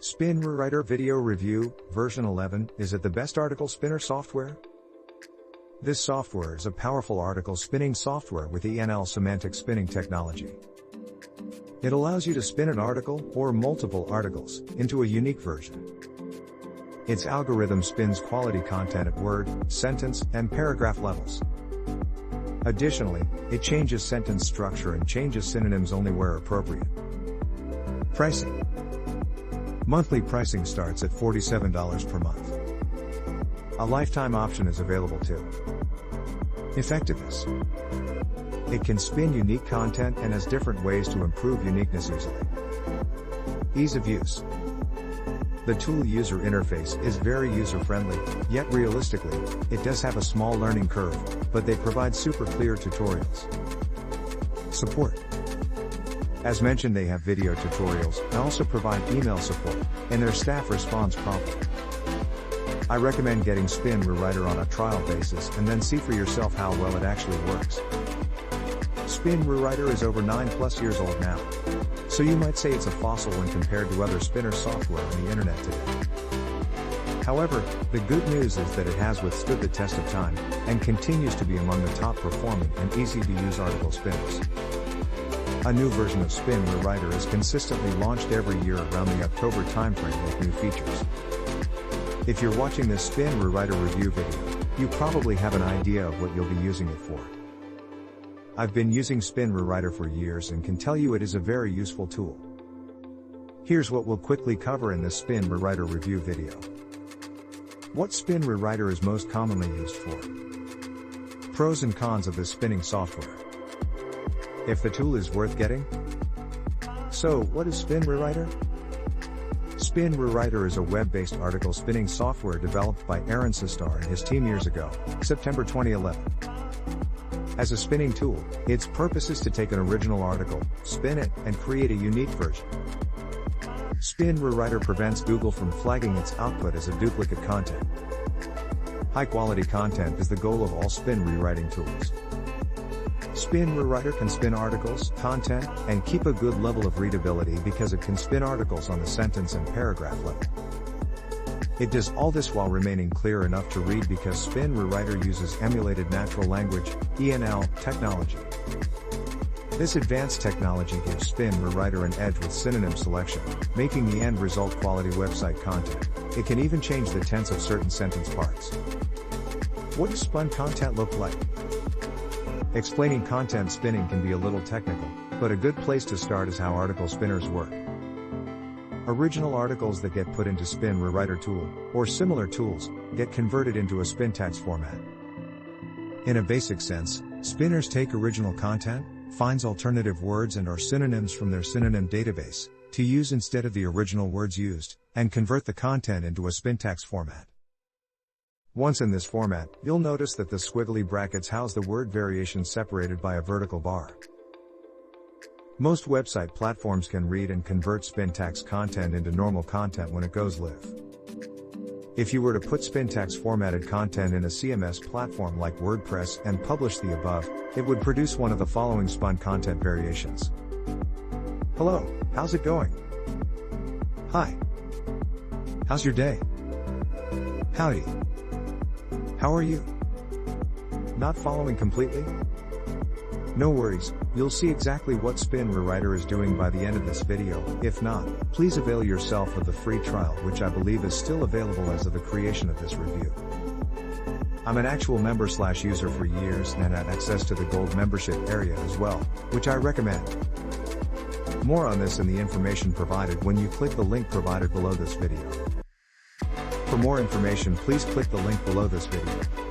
Spinrewriter Video Review, version 11, is it the best article spinner software? This software is a powerful article spinning software with ENL semantic spinning technology. It allows you to spin an article, or multiple articles, into a unique version. Its algorithm spins quality content at word, sentence, and paragraph levels. Additionally, it changes sentence structure and changes synonyms only where appropriate. Pricing. Monthly pricing starts at $47 per month. A lifetime option is available too. Effectiveness. It can spin unique content and has different ways to improve uniqueness easily. Ease of use. The tool user interface is very user-friendly, yet realistically, it does have a small learning curve, but they provide super clear tutorials. Support. As mentioned, they have video tutorials and also provide email support, and their staff responds promptly. I recommend getting Spinrewriter on a trial basis and then see for yourself how well it actually works. Spinrewriter is over 9+ years old now, so you might say it's a fossil when compared to other spinner software on the internet today. However, the good news is that it has withstood the test of time, and continues to be among the top performing and easy to use article spinners. A new version of Spinrewriter is consistently launched every year around the October timeframe with new features. If you're watching this Spinrewriter review video, you probably have an idea of what you'll be using it for. I've been using Spinrewriter for years and can tell you it is a very useful tool. Here's what we'll quickly cover in this Spinrewriter review video. What Spinrewriter is most commonly used for. Pros and cons of this spinning software. If the tool is worth getting. So, what is Spinrewriter? Spinrewriter is a web-based article spinning software developed by Aaron Sistar and his team years ago, September 2011. As a spinning tool, its purpose is to take an original article, spin it, and create a unique version. Spinrewriter prevents Google from flagging its output as a duplicate content. High-quality content is the goal of all spin rewriting tools. Spinrewriter can spin articles, content, and keep a good level of readability because it can spin articles on the sentence and paragraph level. It does all this while remaining clear enough to read because Spinrewriter uses emulated natural language, ENL, technology. This advanced technology gives Spinrewriter an edge with synonym selection, making the end result quality website content. It can even change the tense of certain sentence parts. What does spun content look like? Explaining content spinning can be a little technical, but a good place to start is how article spinners work. Original articles that get put into Spinrewriter tool, or similar tools, get converted into a spintax format. In a basic sense, spinners take original content, finds alternative words and/or synonyms from their synonym database, to use instead of the original words used, and convert the content into a spintax format. Once in this format, you'll notice that the squiggly brackets house the word variations separated by a vertical bar. Most website platforms can read and convert spintax content into normal content when it goes live. If you were to put spintax formatted content in a CMS platform like WordPress and publish the above, it would produce one of the following spun content variations. Hello, how's it going? Hi. How's your day? Howdy. How are you? Not following completely? No worries, you'll see exactly what Spinrewriter is doing by the end of this video. If not, please avail yourself of the free trial, which I believe is still available as of the creation of this review. I'm an actual member/user for years and had access to the gold membership area as well, which I recommend. More on this in the information provided when you click the link provided below this video. For more information, please click the link below this video.